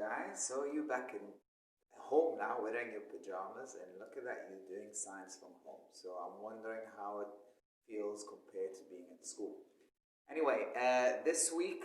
guys. So you're back in home now wearing your pajamas, and look at that, you're doing science from home. So I'm wondering how it feels compared to being at school. Anyway, this week,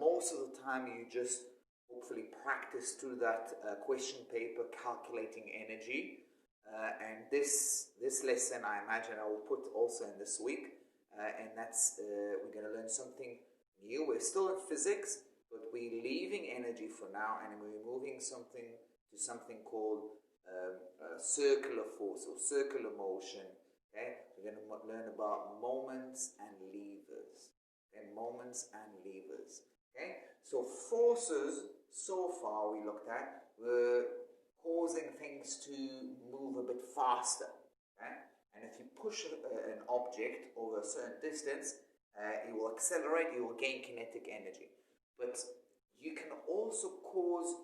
most of the time you just hopefully practice through that question paper calculating energy. And this lesson, I imagine I will put also in this week. And that's, we're going to learn something new. We're still in physics, but we're leaving energy for now, and we're moving something to something called circular force or circular motion. Okay, we're going to learn about moments and levers. Okay, moments and levers. Okay, so forces so far we looked at were causing things to move a bit faster. Okay, and if you push an object over a certain distance, it will accelerate. You will gain kinetic energy. But you can also cause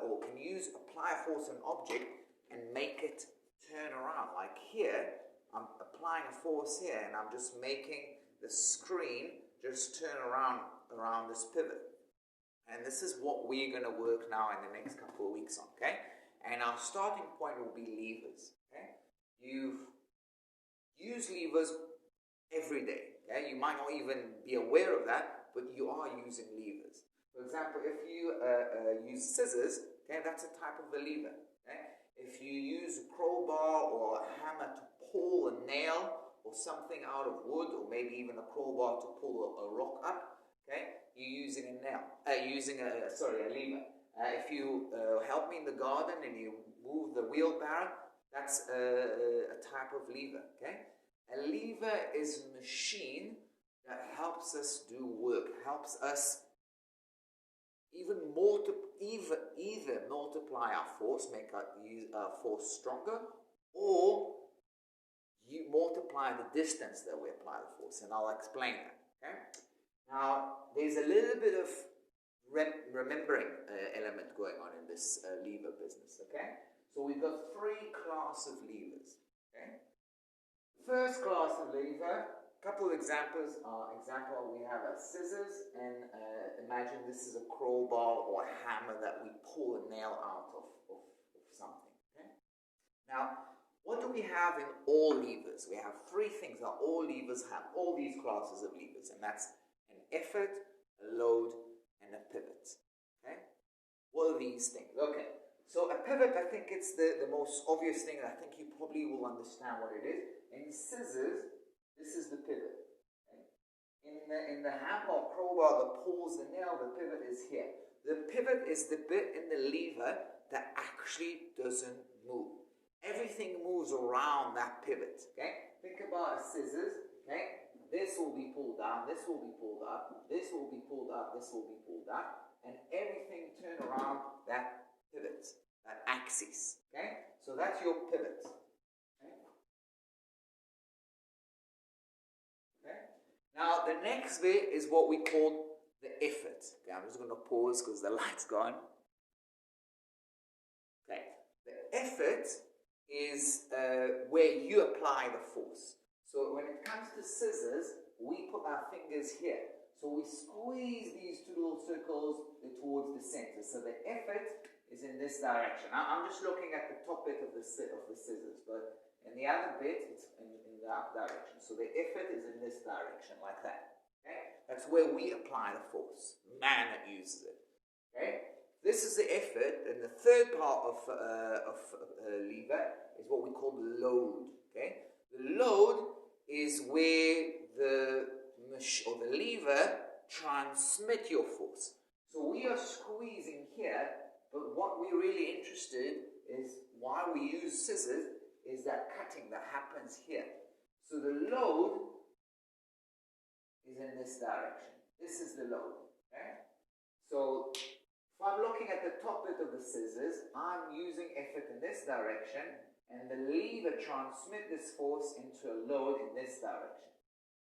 or can apply a force on an object and make it turn around. Like here, I'm applying a force here and I'm just making the screen just turn around this pivot. And this is what we're going to work now in the next couple of weeks on, okay? And our starting point will be levers, okay? You use levers every day, okay? You might not even be aware of that, but you are using levers. For example, if you use scissors, okay, that's a type of a lever. Okay? If you use a crowbar or a hammer to pull a nail or something out of wood, or maybe even a crowbar to pull a rock up, okay, you're using a lever. If you help me in the garden and you move the wheelbarrow, that's a type of lever. Okay, a lever is a machine that helps us do work, helps us either multiply our force, make our force stronger, or you multiply the distance that we apply the force, and I'll explain that. Okay. Now, there's a little bit of remembering element going on in this lever business. Okay. So we've got three classes of levers. Okay. First class of lever. Couple of examples. We have a scissors, and imagine this is a crowbar or a hammer that we pull a nail out of something. Okay? Now, what do we have in all levers? We have three things that all levers have, all these classes of levers, and that's an effort, a load, and a pivot. Okay? What are these things? Okay, so a pivot, I think it's the most obvious thing, and I think you probably will understand what it is. In scissors, this is the pivot. Okay? In the hammer or crowbar that pulls the nail, the pivot is here. The pivot is the bit in the lever that actually doesn't move. Everything moves around that pivot. Okay? Think about a scissors. Okay? This will be pulled down, this will be pulled up, this will be pulled up, this will be pulled up, and everything turn around that pivot, that axis. Okay? So that's your pivot. Now, the next bit is what we call the effort. Okay, I'm just going to pause because the light's gone. Okay, the effort is where you apply the force. So when it comes to scissors, we put our fingers here. So we squeeze these two little circles towards the center. So the effort is in this direction. Now, I'm just looking at the top bit of the scissors, but in the other bit, it's in the up direction. So the effort is in this direction, like that. Okay? That's where we apply the force. Man that uses it. Okay? This is the effort, and the third part of lever is what we call the load. Okay? The load is where the lever transmit your force. So we are squeezing here, but what we're really interested is why we use scissors is that cutting that happens here. So the load is in this direction. This is the load. Okay? So if I'm looking at the top bit of the scissors, I'm using effort in this direction, and the lever transmits this force into a load in this direction.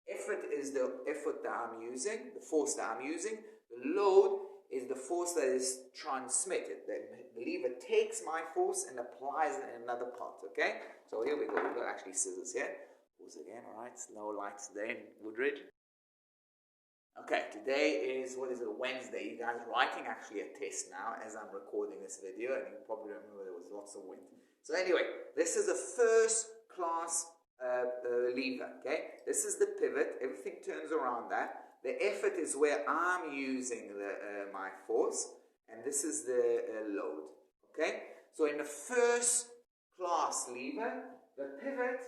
Effort is the effort that I'm using, the force that I'm using. The load is the force that is transmitted. The lever takes my force and applies it in another part, okay? So here we go. We've got actually scissors here. Pause again, all right? No lights there in Woodridge. Okay, today is, what is it, Wednesday. You guys are writing actually a test now as I'm recording this video, and you probably remember there was lots of wind. So anyway, this is the first class lever, okay? This is the pivot. Everything turns around that. The effort is where I'm using my force, and this is the load, okay? So in the first class lever, the pivot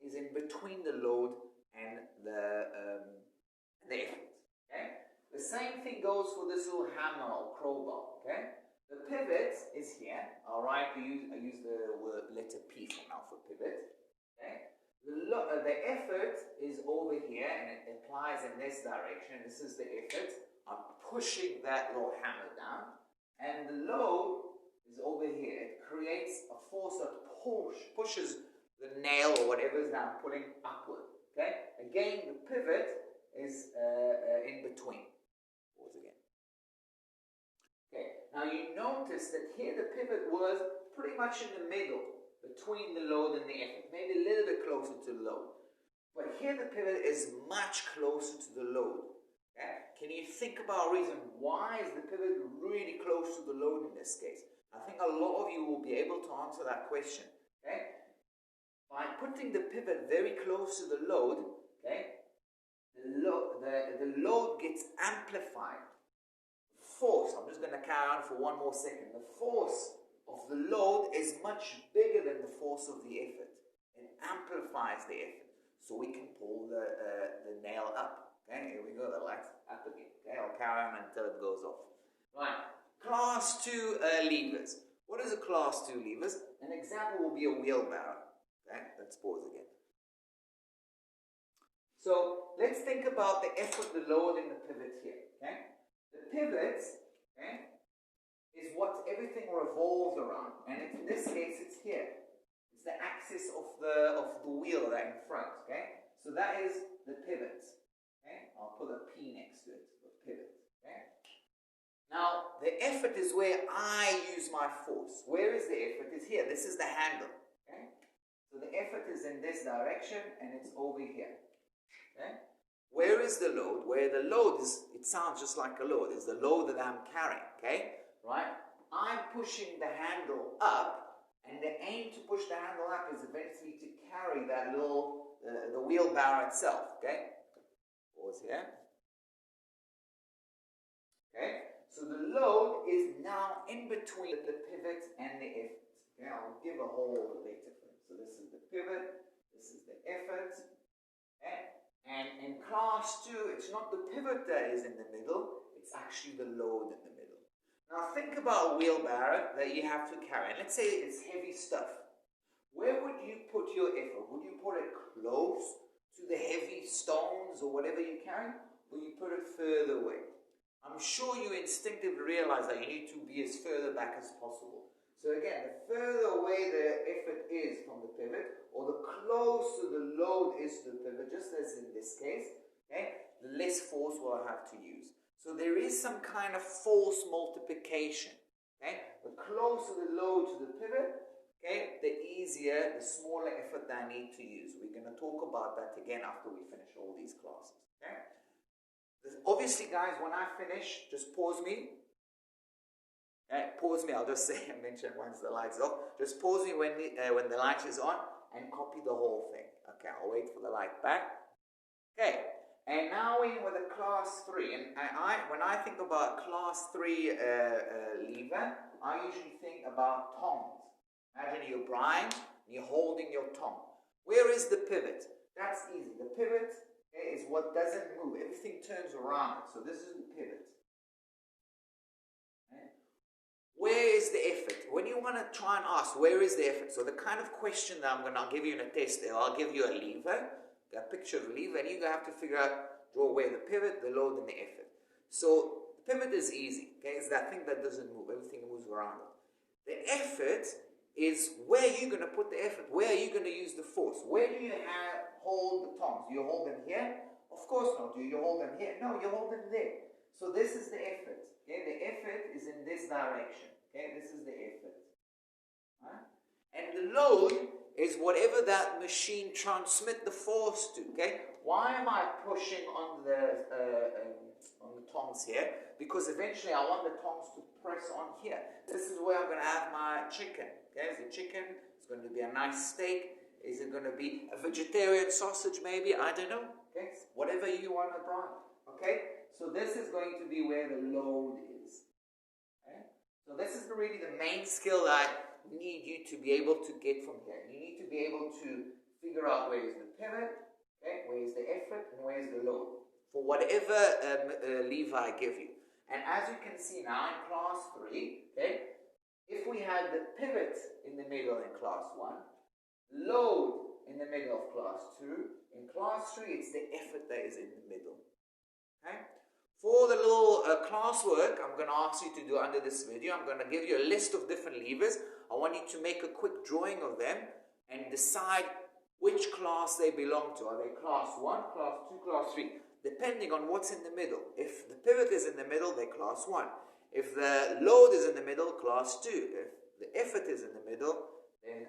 is in between the load and the effort. Okay? The same thing goes for this little hammer or crowbar. Okay? The pivot is here. Alright, I use the letter P for now for pivot. Okay? The effort is over here and it applies in this direction. This is the effort. I'm pushing that little hammer down. And the load is over here. It creates a force that pushes the nail or whatever is now pulling upward. Okay? Again, the pivot is in between. Pause again. Okay, now you notice that here the pivot was pretty much in the middle between the load and the effort, maybe a little bit closer to the load. But here the pivot is much closer to the load. Okay? Can you think about a reason why is the pivot really close to the load in this case? I think a lot of you will be able to answer that question. Okay? By putting the pivot very close to the load, okay, the load gets amplified. Force, I'm just going to carry on for one more second. The force of the load is much bigger than the force of the effort. It amplifies the effort. So we can pull the nail up. Okay, here we go, the light's up again. Okay, I'll carry on until it goes off. Right, class 2 levers. What is a class 2 levers? An example will be a wheelbarrow. Okay, let's pause again. So let's think about the effort, the load, and the pivot here. Okay? The pivot, okay, is what everything revolves around, and in this case, it's here. It's the axis of the wheel right in front. Okay? So that is the pivot. Okay? I'll put a P next to it. The pivot. Okay? Now the effort is where I use my force. Where is the effort? It's here. This is the handle. Okay? So the effort is in this direction, and it's over here. Okay? Where is the load? Where the load is, it sounds just like a load, is the load that I'm carrying, okay? Right? I'm pushing the handle up, and the aim to push the handle up is eventually to carry that little, the wheelbarrow itself, okay? Pause here. Okay? So the load is now in between the pivot and the effort. Okay? I'll give a whole later for it. So this is the pivot, this is the effort, okay? And in class 2, it's not the pivot that is in the middle, it's actually the load in the middle. Now think about a wheelbarrow that you have to carry. And let's say it's heavy stuff. Where would you put your effort? Would you put it close to the heavy stones or whatever you carry? Or you put it further away? I'm sure you instinctively realize that you need to be as further back as possible. So again, the further away the effort is from the pivot, or the closer the load is to the pivot, just as in this case, okay, the less force will I have to use. So there is some kind of force multiplication. Okay? The closer the load to the pivot, okay, the easier, the smaller effort that I need to use. We're going to talk about that again after we finish all these classes. Okay? Obviously, guys, when I finish, just pause me. Pause me, I'll just say and mention once the light's off. Just pause me when the light is on and copy the whole thing. Okay, I'll wait for the light back. Okay, and now we're in with a class 3. And when I think about class 3 lever, I usually think about tongs. Imagine you're Brian, and you're holding your tong. Where is the pivot? That's easy. The pivot is what doesn't move. Everything turns around. So this is the pivot. Where is the effort? When you want to try and ask, where is the effort? So the kind of question that I'll give you in a test there, I'll give you a lever, a picture of a lever, and you have to figure out, draw where the pivot, the load, and the effort. So the pivot is easy, okay? It's that thing that doesn't move. Everything moves around it. The effort is where you're going to put the effort. Where are you going to use the force? Where do you hold the tongs? Do you hold them here? Of course not. Do you hold them here? No, you hold them there. So this is the effort. Okay? The effort is in this direction. Okay? This is the effort. Right? And the load is whatever that machine transmits the force to. Okay? Why am I pushing on the on the tongs here, because eventually I want the tongs to press on here. This is where I'm going to have my chicken. Okay, it's a chicken. It's going to be a nice steak. Is it going to be a vegetarian sausage maybe? I don't know. Okay, whatever you want to brown. Okay, so this is going to be where the load is. Okay, so this is really the main skill that I need you to be able to get from here. You need to be able to figure out where is the pivot, okay, where is the effort, and where is the load for whatever lever I give you. And as you can see now in class 3, okay, if we had the pivot in the middle in class 1, load in the middle of class 2, in class 3 it's the effort that is in the middle. Okay? For the little classwork I'm going to ask you to do under this video, I'm going to give you a list of different levers. I want you to make a quick drawing of them and decide which class they belong to. Are they class 1, class 2, class 3? Depending on what's in the middle. If the pivot is in the middle, they're class 1. If the load is in the middle, class 2. If the effort is in the middle, then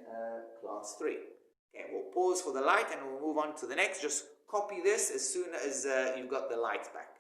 class 3. Okay, we'll pause for the light and we'll move on to the next. Just copy this as soon as you've got the light back.